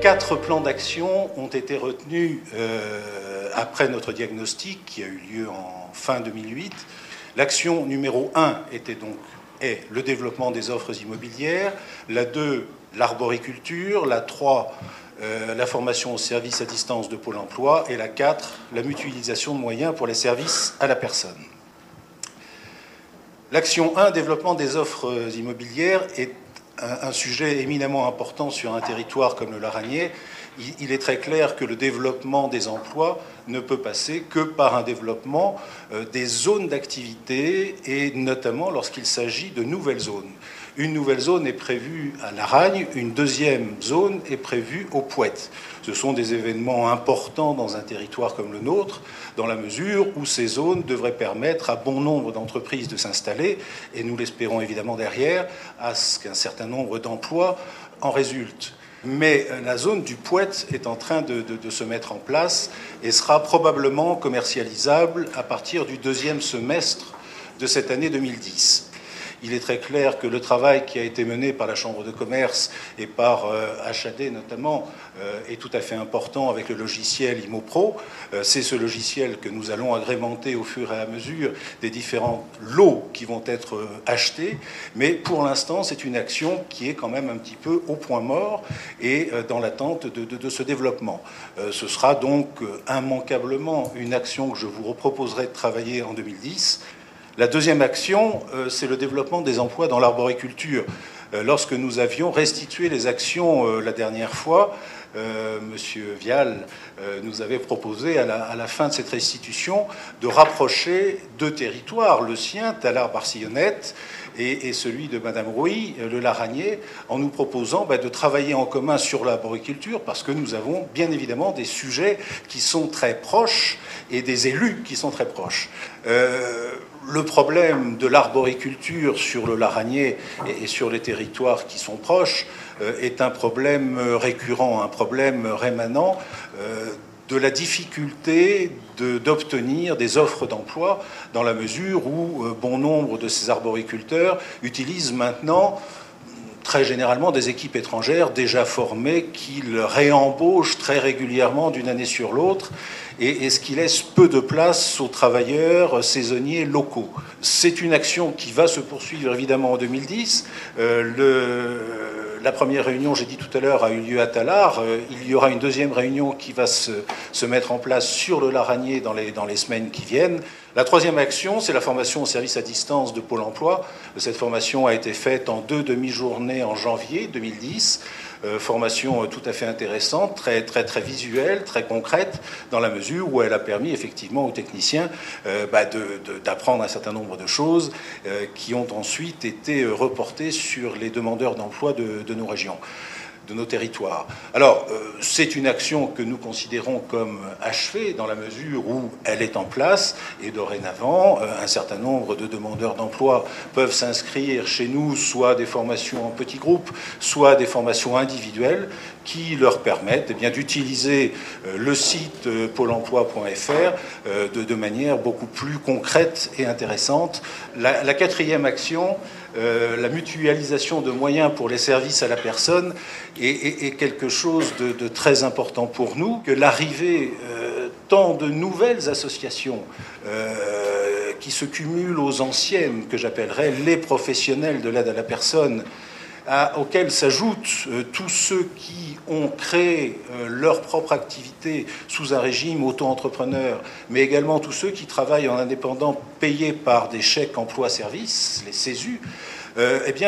4 plans d'action ont été retenus après notre diagnostic qui a eu lieu en fin 2008. L'action numéro 1 est le développement des offres immobilières, la 2, l'arboriculture, la 3, la formation aux services à distance de Pôle emploi et la 4, la mutualisation de moyens pour les services à la personne. L'action 1, développement des offres immobilières, est un sujet éminemment important sur un territoire comme le Laragnais. Il est très clair que le développement des emplois ne peut passer que par un développement des zones d'activité et notamment lorsqu'il s'agit de nouvelles zones. Une nouvelle zone est prévue à Laragne, une deuxième zone est prévue au Poët. Ce sont des événements importants dans un territoire comme le nôtre, dans la mesure où ces zones devraient permettre à bon nombre d'entreprises de s'installer, et nous l'espérons évidemment derrière, à ce qu'un certain nombre d'emplois en résultent. Mais la zone du Poët est en train de se mettre en place et sera probablement commercialisable à partir du deuxième semestre de cette année 2010. Il est très clair que le travail qui a été mené par la Chambre de commerce et par HAD notamment est tout à fait important avec le logiciel ImoPro. C'est ce logiciel que nous allons agrémenter au fur et à mesure des différents lots qui vont être achetés. Mais pour l'instant, c'est une action qui est quand même un petit peu au point mort et dans l'attente de ce développement. Ce sera donc immanquablement une action que je vous proposerai de travailler en 2010. La deuxième action, c'est le développement des emplois dans l'arboriculture. Lorsque nous avions restitué les actions la dernière fois, Monsieur Vial nous avait proposé à la fin de cette restitution de rapprocher deux territoires, le sien, Tallard-Barcillonnette, et celui de Madame Rouy, le Laragnais, en nous proposant de travailler en commun sur l'arboriculture, parce que nous avons bien évidemment des sujets qui sont très proches et des élus qui sont très proches. Le problème de l'arboriculture sur le Laragnais et sur les territoires qui sont proches est un problème récurrent, un problème rémanent de la difficulté d'obtenir des offres d'emploi dans la mesure où bon nombre de ces arboriculteurs utilisent maintenant très généralement des équipes étrangères déjà formées qu'ils réembauchent très régulièrement d'une année sur l'autre et ce qui laisse peu de place aux travailleurs saisonniers locaux. C'est une action qui va se poursuivre évidemment en 2010. La première réunion, j'ai dit tout à l'heure, a eu lieu à Tallard. Il y aura une deuxième réunion qui va se mettre en place sur le Laragnais dans les semaines qui viennent. La troisième action, c'est la formation au service à distance de Pôle emploi. Cette formation a été faite en 2 demi-journées en janvier 2010. Formation tout à fait intéressante, très visuelle, très concrète, dans la mesure où elle a permis effectivement aux techniciens d'apprendre un certain nombre de choses qui ont ensuite été reportées sur les demandeurs d'emploi de nos régions, de nos territoires. Alors, c'est une action que nous considérons comme achevée dans la mesure où elle est en place et dorénavant, un certain nombre de demandeurs d'emploi peuvent s'inscrire chez nous, soit des formations en petits groupes, soit des formations individuelles qui leur permettent d'utiliser le site pôle emploi.fr de manière beaucoup plus concrète et intéressante. La quatrième action, la mutualisation de moyens pour les services à la personne est quelque chose de très important pour nous, que l'arrivée tant de nouvelles associations qui se cumulent aux anciennes, que j'appellerais les professionnels de l'aide à la personne, auxquels s'ajoutent tous ceux qui ont créé leur propre activité sous un régime auto-entrepreneur, mais également tous ceux qui travaillent en indépendant payés par des chèques emploi-service, les CESU,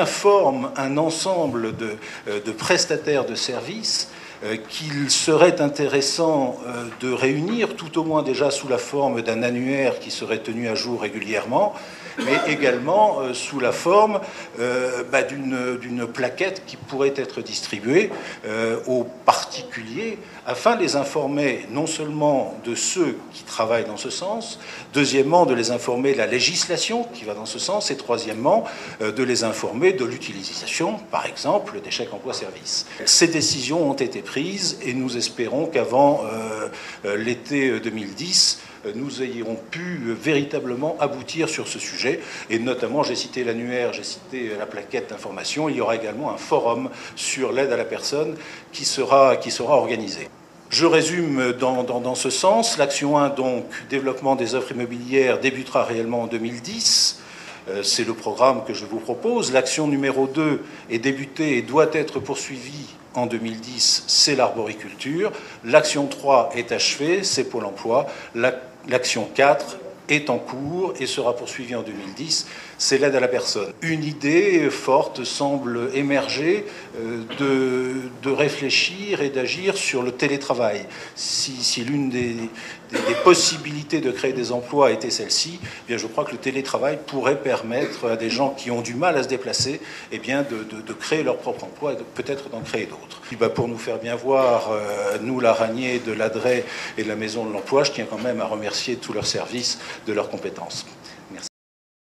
forment un ensemble de prestataires de services qu'il serait intéressant de réunir, tout au moins déjà sous la forme d'un annuaire qui serait tenu à jour régulièrement, mais également sous la forme d'une plaquette qui pourrait être distribuée aux particuliers afin de les informer non seulement de ceux qui travaillent dans ce sens, deuxièmement de les informer de la législation qui va dans ce sens et troisièmement de les informer de l'utilisation, par exemple, des chèques emploi-service. Ces décisions ont été prises prise et nous espérons qu'avant l'été 2010, nous ayons pu véritablement aboutir sur ce sujet. Et notamment, j'ai cité l'annuaire, j'ai cité la plaquette d'information. Il y aura également un forum sur l'aide à la personne qui sera organisé. Je résume dans ce sens. L'action 1, donc, développement des offres immobilières, débutera réellement en 2010. C'est le programme que je vous propose. L'action numéro 2 est débutée et doit être poursuivie en 2010, c'est l'arboriculture. L'action 3 est achevée, c'est Pôle emploi. L'action 4 est en cours et sera poursuivie en 2010, c'est l'aide à la personne. Une idée forte semble émerger de réfléchir et d'agir sur le télétravail. Si l'une des possibilités de créer des emplois était celle-ci, eh bien je crois que le télétravail pourrait permettre à des gens qui ont du mal à se déplacer eh bien de créer leur propre emploi et peut-être d'en créer d'autres. Pour nous faire bien voir, nous, l'Araignée, de l'ADRE et de la Maison de l'Emploi, je tiens quand même à remercier tous leurs services de leurs compétences.